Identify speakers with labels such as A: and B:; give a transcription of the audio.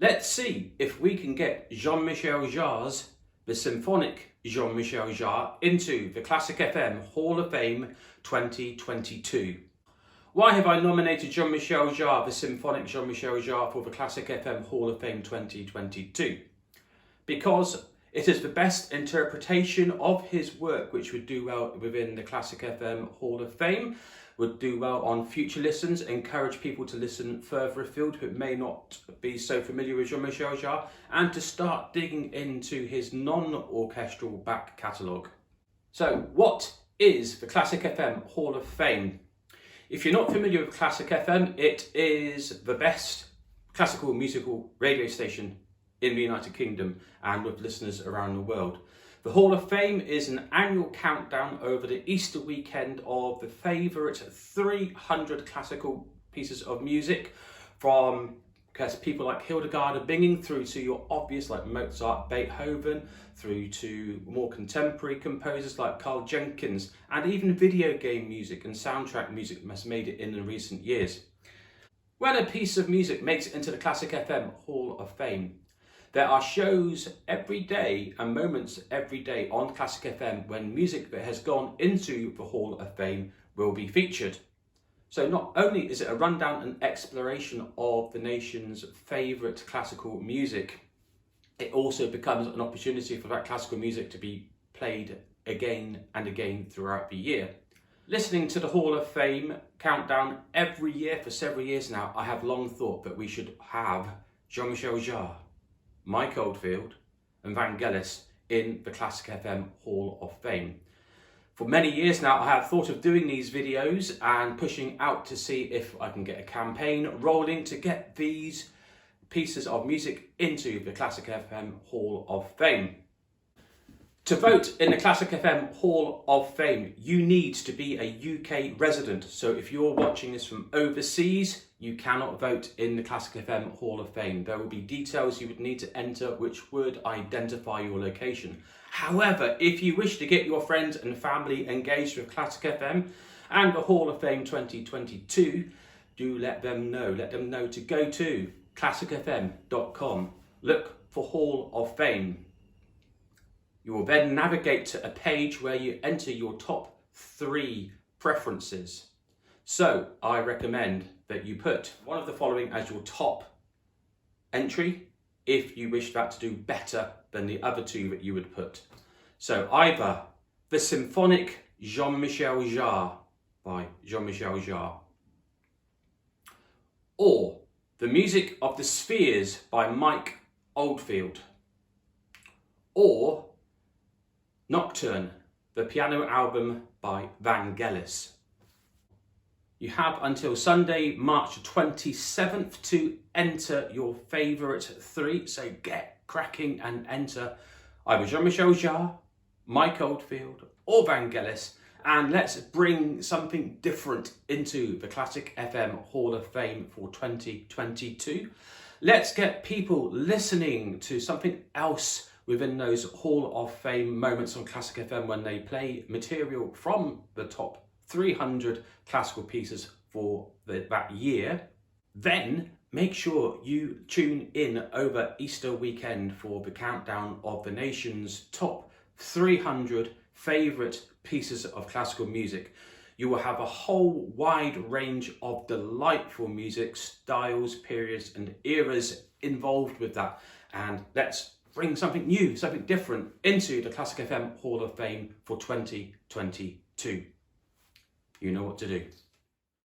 A: Let's see if we can get Jean-Michel Jarre's the Symphonic Jean-Michel Jarre into the Classic FM Hall of Fame 2022. Why have I nominated Jean-Michel Jarre, the Symphonic Jean-Michel Jarre, for the Classic FM Hall of Fame 2022? Because it is the best interpretation of his work which would do well within the Classic FM Hall of Fame, would do well on future listens, encourage people to listen further afield who may not be so familiar with Jean-Michel Jarre, and to start digging into his non-orchestral back catalogue. So what is the Classic FM Hall of Fame? If you're not familiar with Classic FM, it is the best classical musical radio station in the United Kingdom and with listeners around the world. The Hall of Fame is an annual countdown over the Easter weekend of the favourite 300 classical pieces of music, from people like Hildegard of Bingen through to your obvious like Mozart, Beethoven, through to more contemporary composers like Carl Jenkins, and even video game music and soundtrack music has made it in the recent years. When a piece of music makes it into the Classic FM Hall of Fame, there are shows every day and moments every day on Classic FM when music that has gone into the Hall of Fame will be featured. So not only is it a rundown and exploration of the nation's favourite classical music, it also becomes an opportunity for that classical music to be played again and again throughout the year. Listening to the Hall of Fame countdown every year for several years now, I have long thought that we should have Jean-Michel Jarre, Mike Oldfield and Vangelis in the Classic FM Hall of Fame. For many years now I have thought of doing these videos and pushing out to see if I can get a campaign rolling to get these pieces of music into the Classic FM Hall of Fame. To vote in the Classic FM Hall of Fame, you need to be a UK resident. So if you're watching this from overseas, you cannot vote in the Classic FM Hall of Fame. There will be details you would need to enter which would identify your location. However, if you wish to get your friends and family engaged with Classic FM and the Hall of Fame 2022, do let them know. Let them know to go to classicfm.com. Look for Hall of Fame. You will then navigate to a page where you enter your top 3 preferences. So I recommend that you put one of the following as your top entry if you wish that to do better than the other 2 that you would put. So either the Symphonic Jean-Michel Jarre by Jean-Michel Jarre, or the Music of the Spheres by Mike Oldfield, or Nocturne, the piano album by Vangelis. You have until Sunday, March 27th to enter your favourite 3, so get cracking and enter either Jean-Michel Jarre, Mike Oldfield or Vangelis, and let's bring something different into the Classic FM Hall of Fame for 2022. Let's get people listening to something else within those Hall of Fame moments on Classic FM when they play material from the top 300 classical pieces for that year. Then make sure you tune in over Easter weekend for the countdown of the nation's top 300 favourite pieces of classical music. You will have a whole wide range of delightful music, styles, periods and eras involved with that. And let's bring something new, something different into the Classic FM Hall of Fame for 2022. You know what to do.